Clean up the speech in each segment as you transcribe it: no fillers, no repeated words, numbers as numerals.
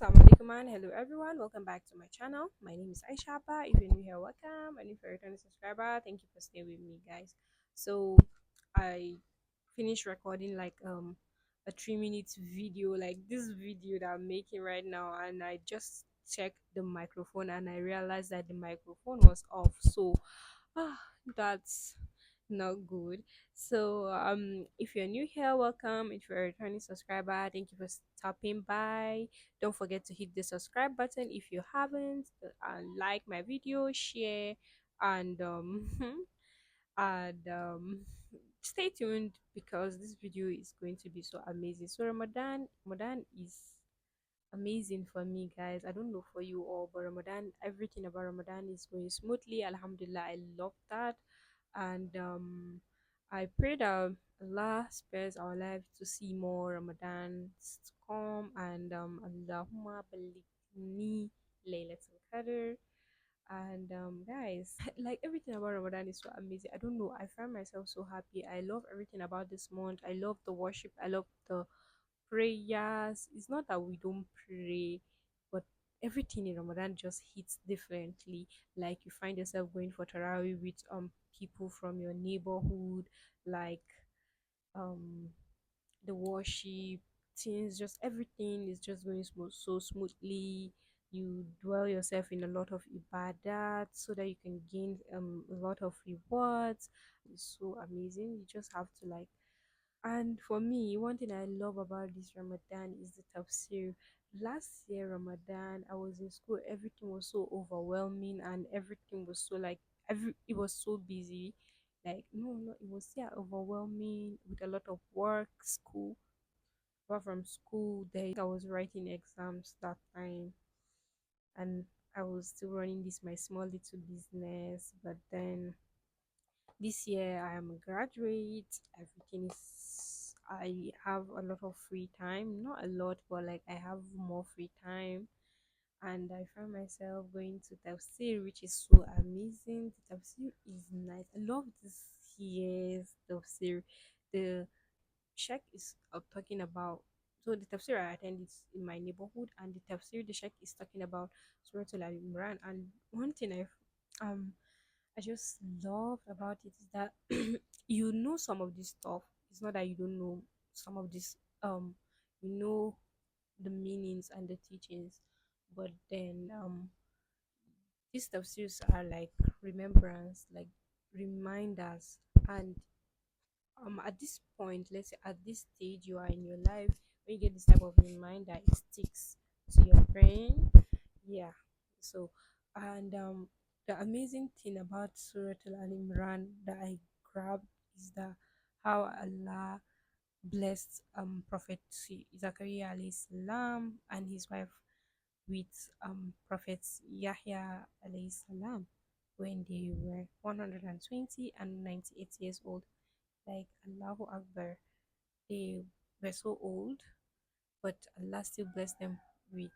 Assalamu alaikum and hello everyone. Welcome back to my channel. My name is Aisha Abba. If you're new here, welcome. And if you're a returning subscriber, thank you for staying with me, guys. So I finished recording like a 3 minutes video, like this video that I'm making right now, and I just checked the microphone and I realized that the microphone was off. So ah, that's not good. So if you're new here, welcome. If you're a returning subscriber, thank you for stopping by. Don't forget to hit the subscribe button if you haven't, and like my video, share, and and stay tuned because this video is going to be so amazing. So Ramadan is amazing for me, guys. I don't know for you all, but Ramadan, everything about Ramadan is going smoothly. Alhamdulillah, I love that. And I pray that Allah spares our lives to see more Ramadans to come, and Allahumma balighni Laylatul Qadr. And guys, like everything about Ramadan is so amazing. I don't know, I find myself so happy. I love everything about this month. I love the worship, I love the prayers. It's not that we don't pray, but everything in Ramadan just hits differently. Like you find yourself going for Tarawih with people from your neighborhood, like um the worship, things, just everything is just going so smoothly. You dwell yourself in a lot of ibadat so that you can gain a lot of rewards. It's so amazing. You just have to like, and for me, one thing I love about this Ramadan is the tafsir. Last year Ramadan, I was in school. Everything was so overwhelming, and everything was so like it was so busy. Like no, it was yeah overwhelming with a lot of work, school. Apart from school, there I was writing exams that time, and I was still running this my small little business. But then this year I am a graduate. Everything is, I have a lot of free time. Not a lot, but like I have more free time. And I find myself going to Tafsir, which is so amazing. The Tafsir is nice. I love this year's Tafsir. The Sheikh is talking about, so the tafsir I attend is in my neighborhood, and the tafsir the Sheikh is talking about Surah Al Imran. And one thing um I just love about it is that you know some of this stuff. It's not that you don't know some of this. You know the meanings and the teachings, but then these tafsirs are like remembrance, like reminders, and at this point, let's say at this stage you are in your life, when you get this type of reminder, it sticks to your brain. Yeah. So, and the amazing thing about Surah Al Imran that I grabbed is that how Allah blessed Prophet Zakaria alayhi salam and his wife with Prophet Yahya alayhi salam when they were 120 and 98 years old. Like Allahu Akbar, they were so old, but Allah still blessed them with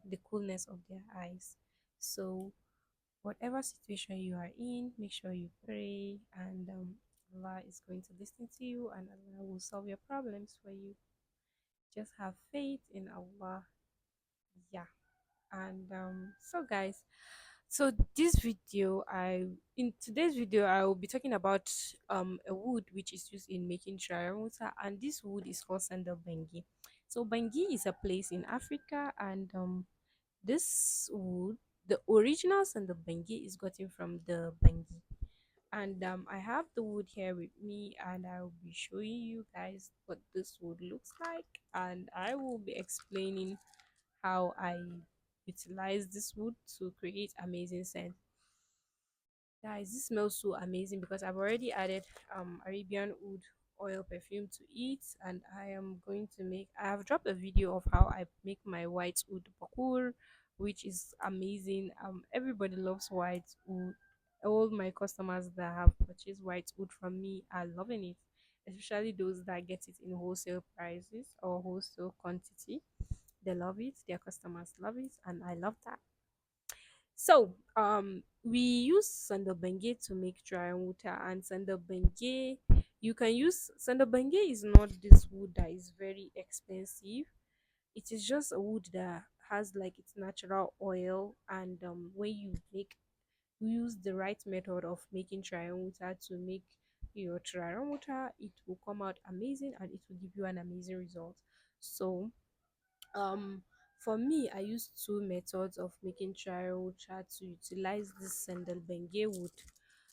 the coolness of their eyes. So whatever situation you are in, make sure you pray, and Allah is going to listen to you, and Allah will solve your problems for you. Just have faith in Allah. Yeah. And so guys, so this video, I in today's video I will be talking about a wood which is used in making Turarenwuta, and this wood is called Sandal Bange. So Bangi is a place in Africa, and this wood, the original Sandal Bange, is gotten from the Bangi. And I have the wood here with me, and I will be showing you guys what this wood looks like, and I will be explaining how I utilize this wood to create amazing scent. Guys, this smells so amazing because I've already added Arabian wood oil perfume to it, and I am going to make, I have dropped a video of how I make my white wood bakur, which is amazing. Everybody loves white wood. All my customers that have purchased white wood from me are loving it, especially those that get it in wholesale prices or wholesale quantity. They love it, their customers love it, and I love that. So, we use Sandal Bange to make dry water, and Sandal Bange, you can use Sandal Bange is not this wood that is very expensive. It is just a wood that has like its natural oil, and when you make use the right method of making Turarenwuta to make your Turarenwuta, it will come out amazing and it will give you an amazing result. So um for me, I use two methods of making Turarenwuta to utilize this Sandal Bange wood.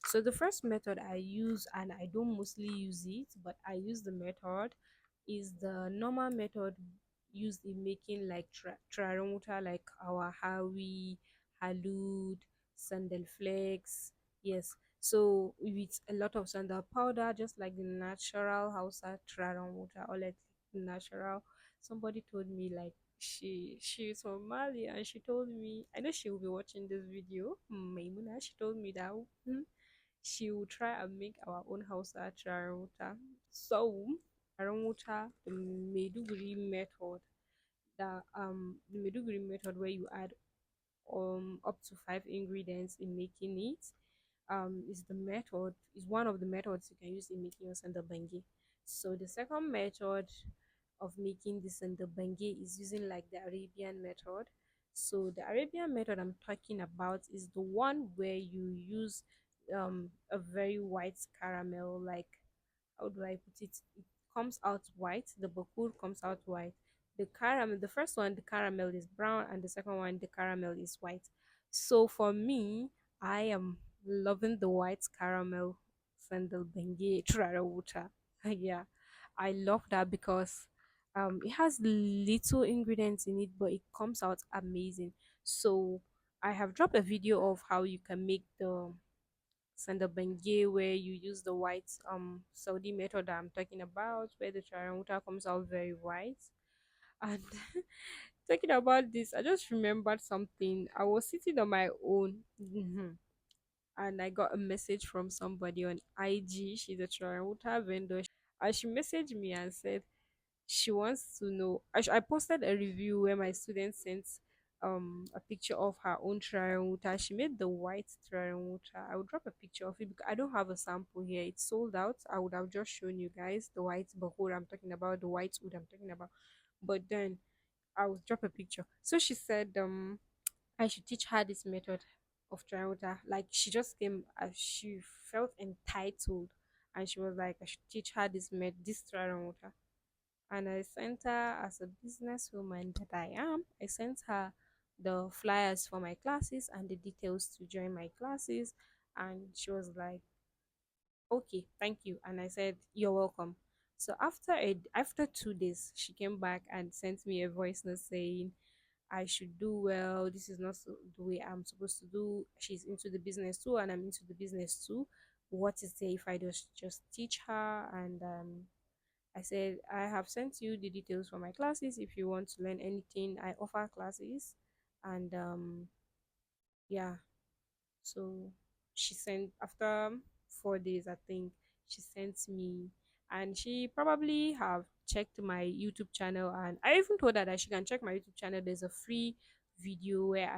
So the first method I use, and I don't mostly use it, but I use the method, is the normal method used in making like Turarenwuta, like our Hawi, Halud, Sandal Flakes. Yes. So with a lot of sandal powder, just like the natural Hausa Turarenwuta, or like natural. Somebody told me like she's from Mali, and she told me, I know she will be watching this video, Maimuna. She told me that she will try and make our own house at Turarenwuta. So Turarenwuta, the Meduguri method, the Meduguri method where you add up to 5 ingredients in making it, is one of the methods you can use in making your sandal bangi. So the second method of making this sandal bangi is using like the Arabian method. So the Arabian method I'm talking about is the one where you use a very white caramel, like, how do I put it? It comes out white. The bakur comes out white. The caramel, the first one, the caramel is brown, and the second one, the caramel is white. So for me, I am loving the white caramel sandal bengi water. Yeah, I love that because it has little ingredients in it, but it comes out amazing. So I have dropped a video of how you can make the Sandal Bange, where you use the white Saudi method that I'm talking about, where the water comes out very white. And talking about this, I just remembered something. I was sitting on my own, and I got a message from somebody on IG. She's a water vendor, and she messaged me and said she wants to know. I posted a review where my student sent a picture of her own water. She made the white water. I will drop a picture of it because I don't have a sample here. It's sold out. I would have just shown you guys the white bahur I'm talking about, the white wood I'm talking about. But then I will drop a picture. So she said I should teach her this method of water. Like, she just came, she felt entitled, and she was like I should teach her this water. And I sent her, as a businesswoman that I am, I sent her the flyers for my classes and the details to join my classes. And she was like, okay, thank you. And I said, you're welcome. So after 2 days, she came back and sent me a voice note saying I should do well. This is not the way I'm supposed to do. She's into the business too, and I'm into the business too. What is there if I just teach her? And I said, I have sent you the details for my classes. If you want to learn anything, I offer classes. And yeah, so she sent, after 4 days, I think, she sent me, and she probably have checked my YouTube channel. And I even told her that she can check my YouTube channel. There's a free video where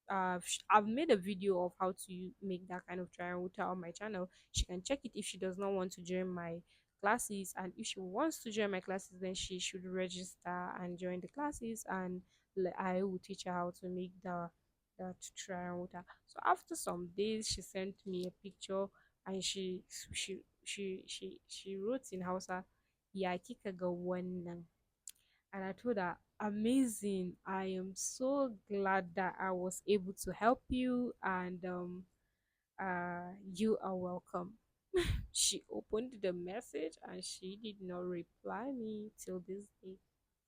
I've made a video of how to make that kind of trial water on my channel. She can check it if she does not want to join my classes, and if she wants to join my classes, then she should register and join the classes, and I will teach her how to make the trial water. So after some days, she sent me a picture, and she wrote in Hausa, "Ya kika ga wannan?" And I told her, amazing. I am so glad that I was able to help you, and you are welcome. She opened the message and she did not reply me till this day.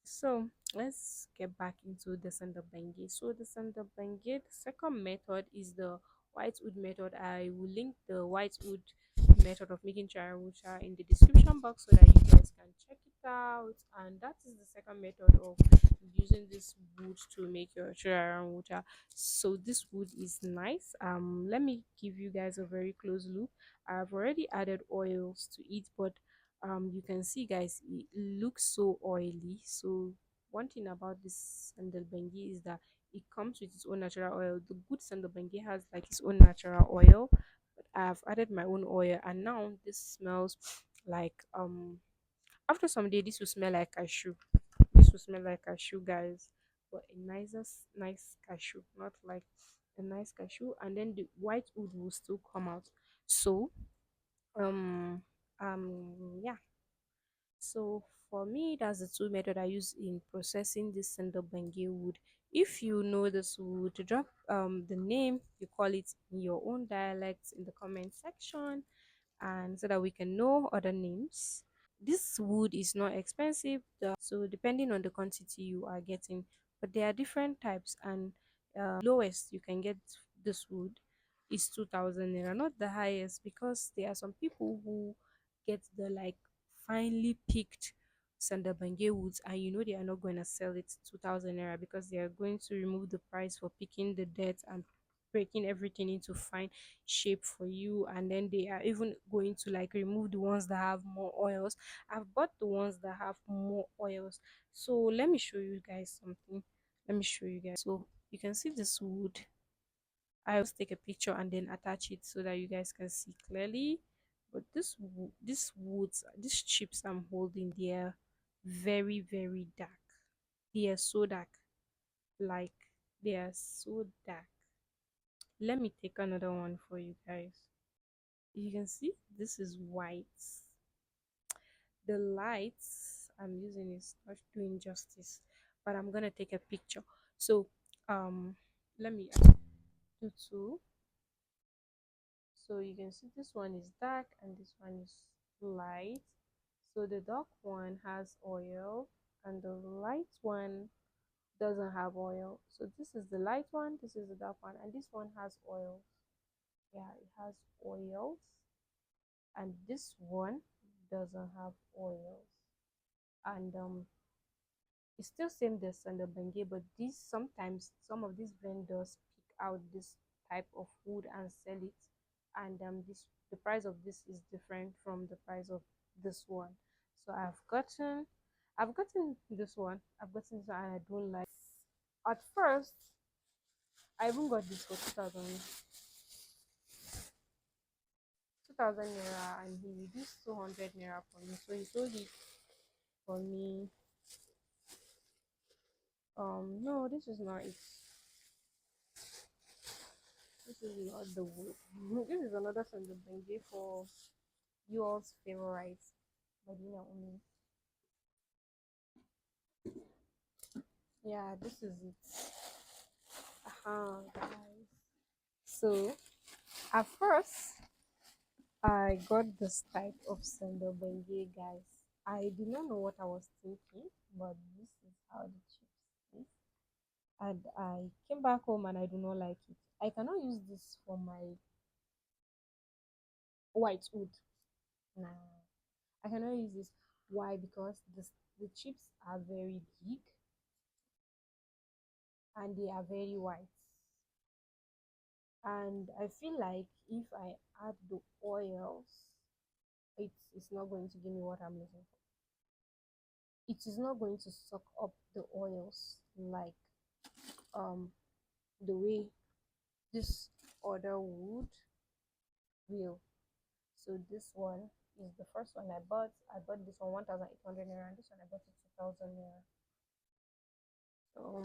So let's get back into the Sandal Bange. So the Sandal Bange, the second method is the white wood method. I will link the white wood method of making charawucha in the description box so that you guys can check it out. And that is the second method of using this wood to make your charawucha. So this wood is nice. Let me give you guys a very close look. I've already added oils to it, but you can see, guys, it looks so oily. So one thing about this sandal bengi is that it comes with its own natural oil. The good sandal bengi has like its own natural oil, but I've added my own oil, and now this smells like after some day this will smell like cashew. This this will smell like cashew, guys, but a nice cashew, not like a nice cashew, and then the white wood will still come out. So um yeah, so for me, that's the two method I use in processing this Sandal Bange wood. If you know this wood, drop the name you call it in your own dialect in the comment section, and so that we can know other names. This wood is not expensive, so depending on the quantity you are getting, but there are different types, and lowest you can get this wood is 2,000 naira, not the highest, because there are some people who get the like finely picked Sandabange woods, and you know they are not going to sell it 2,000 naira because they are going to remove the price for picking the dirt and breaking everything into fine shape for you, and then they are even going to like remove the ones that have more oils. I've bought the ones that have more oils. So let me show you guys something. Let me show you guys. So you can see this wood. I always take a picture and then attach it so that you guys can see clearly. But this woods, these chips I'm holding, they are very dark. They are so dark. Like they are so dark. Let me take another one for you guys. You can see this is white. The lights I'm using is not doing justice, but I'm gonna take a picture. So let me do two. So you can see this one is dark and this one is light. So the dark one has oil and the light one doesn't have oil. So this is the light one, this is the dark one, and this one has oil. Yeah, it has oils, and this one doesn't have oils. And it's still same the Sandal Bange, but these sometimes some of these vendors pick out this type of wood and sell it, and this the price of this is different from the price of this one. So I've gotten this one. I've gotten this one and I don't like. At first, I even got this for 2,000 naira, and he reduced 200 naira for me. So he sold it for me. No, this is not it. This is not the wood. This is another Sandal Benji for you all's favorite. But you know, yeah, this is it. Guys. So at first, I got this type of Sandal Benji, guys. I did not know what I was thinking, but this is how the chips is. And I came back home and I do not like it. I cannot use this for my white wood. Nah, I cannot use this. Why? Because the chips are very big and they are very white. And I feel like if I add the oils, it's not going to give me what I'm looking for. It is not going to suck up the oils like um the way this other wood will. So this one is the first one I bought. I bought this one 1,800 naira, and this one I bought it 2,000 naira. So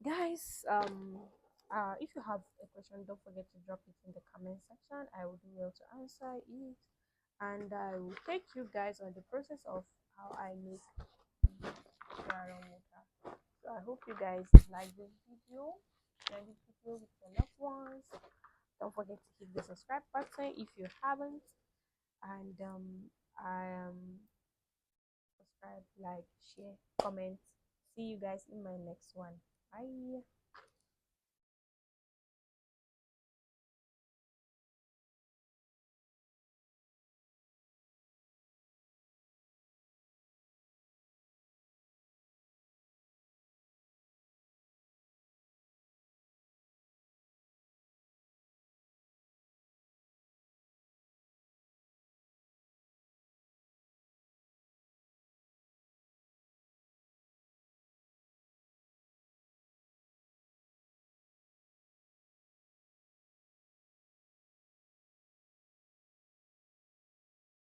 guys, if you have a question, don't forget to drop it in the comment section. I will do well to answer it, and I will take you guys on the process of how I make Turarenwuta. So I hope you guys like this video. Share this video with your loved ones. Don't forget to hit the subscribe button if you haven't, and I subscribe, like, share, comment. See you guys in my next one. Bye.